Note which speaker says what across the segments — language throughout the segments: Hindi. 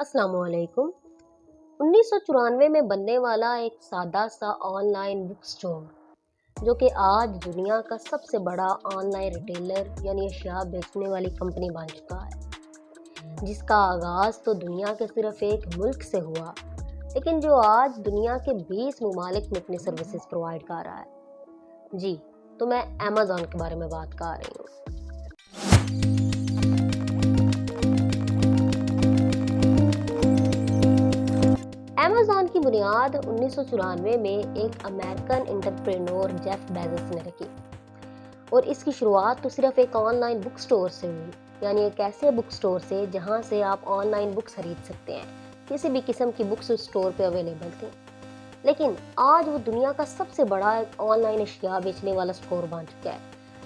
Speaker 1: अस्सलामुअलैकुम। 1994 में बनने वाला एक सादा सा ऑनलाइन बुक स्टोर जो कि आज दुनिया का सबसे बड़ा ऑनलाइन रिटेलर यानी अशिया बेचने वाली कंपनी बन चुका है, जिसका आगाज़ तो दुनिया के सिर्फ एक मुल्क से हुआ, लेकिन जो आज दुनिया के 20 ममालिक में अपनी सर्विसेज प्रोवाइड कर रहा है। जी, तो मैं अमेज़न के बारे में बात कर रही हूँ। अमेज़न की बुनियाद 1994 में एक अमेरिकन एंटरप्रेन्योर जेफ बेजोस ने रखी और इसकी शुरुआत तो सिर्फ एक ऑनलाइन बुक स्टोर से हुई, यानी एक ऐसे बुक स्टोर से जहां से आप ऑनलाइन बुक्स खरीद सकते हैं। किसी भी किस्म की बुक्स उस स्टोर पे अवेलेबल थी, लेकिन आज वो दुनिया का सबसे बड़ा एक ऑनलाइन अशिया बेचने वाला स्टोर बन चुका है,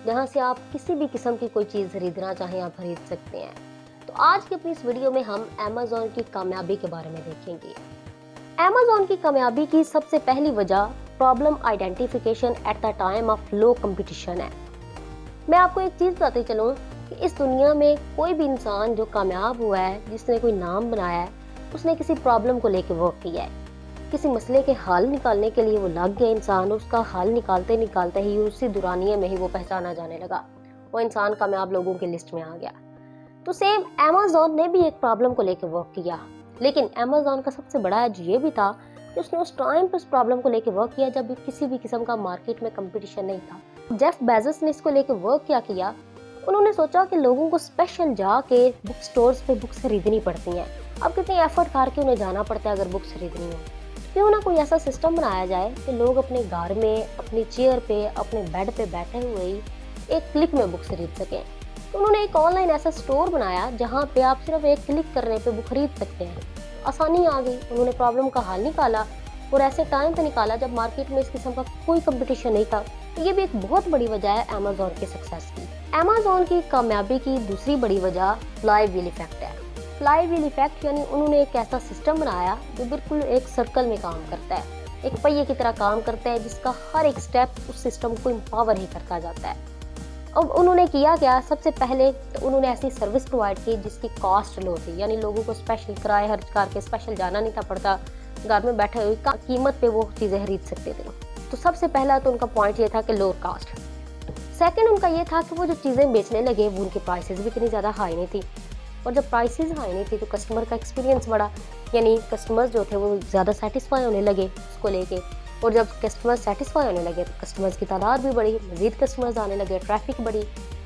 Speaker 1: जहां से आप किसी भी किस्म की कोई चीज़ खरीदना चाहें आप खरीद सकते हैं। तो आज की अपनी इस वीडियो में हम अमेज़न की कामयाबी के बारे में देखेंगे। अमेज़न की कामयाबी की सबसे पहली वजह problem identification at the time of low competition है। मैं आपको एक चीज़ बताती चलूँ कि इस दुनिया में कोई भी इंसान जो कामयाब हुआ है, जिसने कोई नाम बनाया है, उसने किसी प्रॉब्लम को लेकर वर्क किया है। किसी मसले के हल निकालने के लिए वो लग गया इंसान, उसका हल निकालते निकालते ही उसी दुरानिये में ही वो पहचाना जाने लगा, वो इंसान कामयाब लोगों की लिस्ट में आ गया। तो सेम अमेज़न ने भी एक प्रॉब्लम को लेकर वर्क किया, लेकिन अमेज़न का सबसे बड़ा एज ये भी था कि उसने उस टाइम पर उस प्रॉब्लम को लेकर वर्क किया जब किसी भी किस्म का मार्केट में कंपटीशन नहीं था। जेफ बेजोस ने इसको लेकर वर्क क्या किया, उन्होंने सोचा कि लोगों को स्पेशल जाके बुक स्टोर्स पे बुक्स खरीदनी पड़ती हैं। अब कितनी एफर्ट करके उन्हें जाना पड़ता है अगर बुक्स खरीदनी हो। क्यों ना कोई ऐसा सिस्टम बनाया जाए कि लोग अपने घर में अपनी चेयर पे अपने बेड पे बैठे हुए ही एक क्लिक में बुक्स खरीद सकें। तो उन्होंने एक ऑनलाइन ऐसा स्टोर बनाया जहां पे आप सिर्फ एक क्लिक करने पे बुक खरीद सकते हैं। आसानी आ गई, उन्होंने प्रॉब्लम का हल निकाला और ऐसे टाइम पे निकाला जब मार्केट में इस किस्म का कोई कंपटीशन नहीं था। तो ये भी एक बहुत बड़ी वजह है अमेज़न के सक्सेस की। अमेज़न की कामयाबी की दूसरी बड़ी वजह फ्लाई व्हील इफेक्ट है। फ्लाई व्हील इफेक्ट यानी उन्होंने एक ऐसा सिस्टम बनाया जो बिल्कुल एक सर्कल में काम करता है, एक पहिए की तरह काम करता है, जिसका हर एक स्टेप उस सिस्टम को एम्पावर ही करता जाता है। अब उन्होंने किया क्या, सबसे पहले तो उन्होंने ऐसी सर्विस प्रोवाइड की जिसकी कॉस्ट लो थी, यानी लोगों को स्पेशल किराए खर्च करके स्पेशल जाना नहीं था पड़ता, घर में बैठे हुए कीमत पे वो चीज़ें खरीद सकते थे। तो सबसे पहला तो उनका पॉइंट ये था कि लोअर कास्ट। सेकंड उनका ये था कि वो जो चीज़ें बेचने लगे वो उनकी प्राइसेस भी इतनी ज़्यादा हाई नहीं थी, और जब प्राइसेस हाई नहीं थी तो कस्टमर का एक्सपीरियंस बढ़ा, यानी कस्टमर्स जो थे वो ज़्यादा सेटिस्फाई होने लगे उसको लेके, और जब कस्टमर्स सेटिस्फाई होने लगे तो कस्टमर्स की तादाद भी बढ़ी, मज़ीद कस्टमर्स आने लगे, ट्रैफिक बढ़ी,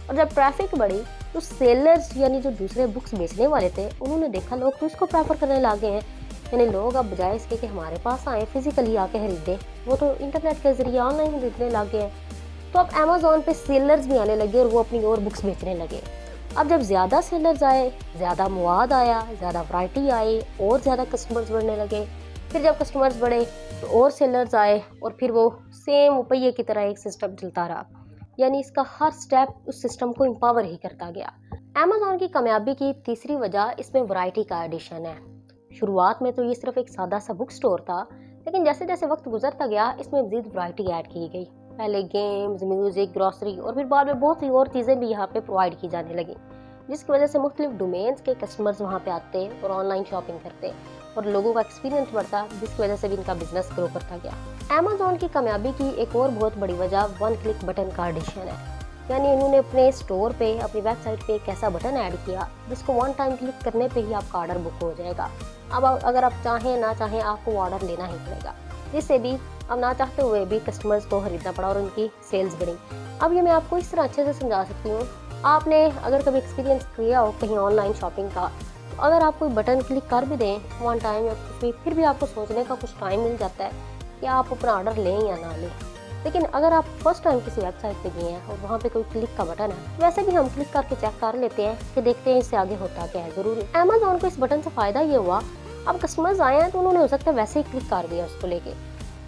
Speaker 1: और जब ट्रैफिक बढ़ी तो सेलर्स यानी जो दूसरे बुक्स बेचने वाले थे उन्होंने देखा लोग तो इसको प्रेफर करने लगे हैं, यानी लोग अब बजाय इसके कि हमारे पास आए फिजिकली आके खरीदें, वो तो इंटरनेट के जरिए ऑनलाइन खरीदने लगे हैं। तो अब अमेज़न पे सेलर्स भी आने लगे और वो अपनी और बुक्स बेचने लगे। अब जब ज़्यादा सेलर्स आए, ज़्यादा मवाद आया, ज़्यादा वैरायटी आई और ज़्यादा कस्टमर्स बढ़ने लगे। फिर जब कस्टमर्स बढ़े तो और सेलर्स आए और फिर वो सेम पहिए की तरह एक सिस्टम चलता रहा, यानी इसका हर स्टेप उस सिस्टम को एम्पावर ही करता गया। अमेज़न की कामयाबी की तीसरी वजह इसमें वैरायटी का एडिशन है। शुरुआत में तो ये सिर्फ एक सादा सा बुक स्टोर था, लेकिन जैसे जैसे वक्त गुजरता गया इसमें मज़ीद वैरायटी ऐड की गई। पहले गेम्स, म्यूज़िक, ग्रॉसरी और फिर बाद में बहुत सी और चीज़ें भी यहाँ पे प्रोवाइड की जाने लगी, जिसकी वजह से मुख्तलिफ डोमेन्स के कस्टमर्स वहाँ पे आते और ऑनलाइन शॉपिंग करते और लोगों का एक्सपीरियंस बढ़ता, जिसकी वजह से भी इनका बिजनेस ग्रो करता गया। अमेज़न की कामयाबी की एक और बहुत बड़ी वजह वन क्लिक बटन का एडिशन है, यानी इन्होंने अपने स्टोर पे अपनी वेबसाइट पे एक ऐसा बटन ऐड किया जिसको वन टाइम क्लिक करने पे ही आपका ऑर्डर बुक हो जाएगा। अब अगर आप चाहें ना चाहें आपको ऑर्डर लेना ही पड़ेगा, जिससे भी अब ना चाहते हुए भी कस्टमर्स को खरीदना पड़ा और उनकी सेल्स बढ़ी। अब ये मैं आपको इस तरह अच्छे से समझा सकती हूँ, आपने अगर कभी एक्सपीरियंस किया हो कहीं ऑनलाइन शॉपिंग का, तो अगर आप कोई बटन क्लिक कर भी दें वन टाइम या फिर भी आपको सोचने का कुछ टाइम मिल जाता है कि आप अपना ऑर्डर लें या ना लें। लेकिन अगर आप फर्स्ट टाइम किसी वेबसाइट पे गए हैं और वहाँ पे कोई क्लिक का बटन है, वैसे भी हम क्लिक करके चेक कर लेते हैं कि देखते हैं इससे आगे होता क्या है। ज़रूरी अमेज़न को इस बटन से फ़ायदा ये हुआ, अब कस्टमर्स आए हैं तो उन्होंने हो सकता है वैसे ही क्लिक कर दिया उसको लेके,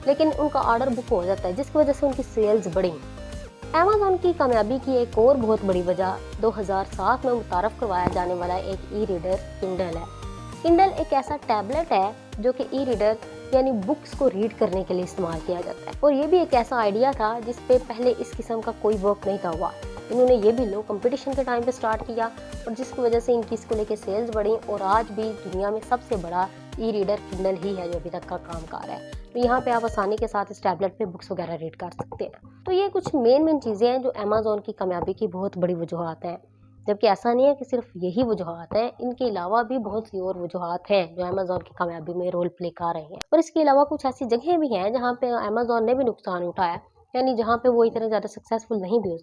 Speaker 1: लेकिन उनका ऑर्डर बुक हो जाता है, जिसकी वजह से उनकी सेल्स बढ़ी। अमेज़न की कामयाबी की एक और बहुत बड़ी वजह 2007 में मुतारफ़ करवाया जाने वाला एक ई रीडर किंडल है। किंडल एक ऐसा टैबलेट है जो कि ई रीडर यानी बुक्स को रीड करने के लिए इस्तेमाल किया जाता है, और ये भी एक ऐसा आइडिया था जिस पे पहले इस किस्म का कोई वर्क नहीं था हुआ। इन्होंने ये भी लो कंपटीशन के टाइम पे स्टार्ट किया और जिसकी वजह से इनकी इसको लेके सेल्स बढ़ी और आज भी दुनिया में सबसे बड़ा ई रीडर किंडल ही है जो अभी तक का काम कर रहा है। तो यहाँ पे आप आसानी के साथ इस टैबलेट पे बुक्स वगैरह रीड कर सकते हैं। तो ये कुछ मेन चीज़ें हैं जो अमेज़न की कामयाबी की बहुत बड़ी वजूहत हैं। जबकि ऐसा नहीं है कि सिर्फ यही वजूहत हैं, इनके अलावा भी बहुत सी और वजूहत हैं जो अमेज़न की कामयाबी में रोल प्ले कर रही हैं। और इसके अलावा कुछ ऐसी जगहें भी हैं जहाँ पे अमेज़न ने भी नुकसान उठाया, यानी जहाँ पे वो इतने ज़्यादा सक्सेसफुल नहीं भी हो